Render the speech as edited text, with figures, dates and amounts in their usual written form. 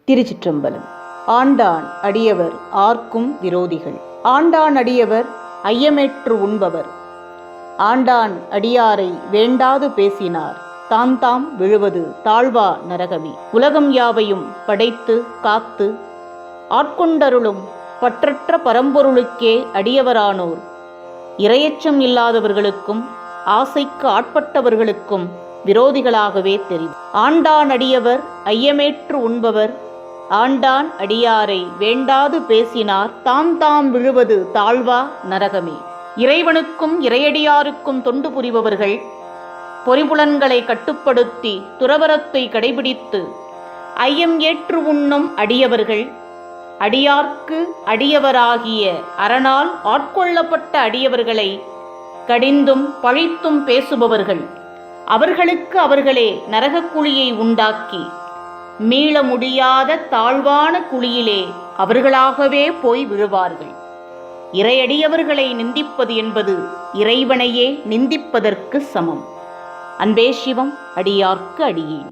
திருச்சிற்றம்பலம். ஆண்டான் அடியவர் ஆர்க்கும் விரோதிகள். ஆண்டான் அடியவர் ஐயமேற்று உண்பவர். ஆண்டான் அடியாரை வேண்டாது பேசினார் தாம் விழுவது தாழ்வா நரகமே. உலகம் யாவையும் படைத்து காத்து ஆட்கொண்டருளும் பற்றற்ற பரம்பொருளுக்கே அடியவரானோர் இரையச்சம் இல்லாதவர்களுக்கும் ஆசைக்கு ஆட்பட்டவர்களுக்கும் விரோதிகளாகவே தெரியும். ஆண்டான் அடியவர் ஐயமேற்று உண்பவர். ஆண்டான் அடியாரை வேண்டாது பேசினார் தாம் விழுவது தாழ்வா நரகமே. இறைவனுக்கும் இறையடியாருக்கும் தொண்டு புரிபவர்கள் பொறிபுலன்களை கட்டுப்படுத்தி துறவரத்தை கடைபிடித்து ஐயம் ஏற்று உண்ணும் அடியவர்கள், அடியார்க்கு அடியவராகிய அரணால் ஆட்கொள்ளப்பட்ட அடியவர்களை கடிந்தும் பழித்தும் பேசுபவர்கள், அவர்களுக்கு அவர்களே நரகக் குழியை உண்டாக்கி மீள முடியாத தாழ்வான குழியிலே அவர்களாகவே போய் விழுவார்கள். இறையடியவர்களை நிந்திப்பது என்பது இறைவனையே நிந்திப்பதற்கு சமம். அன்பே சிவம், அடியார்க்கு அடியேன்.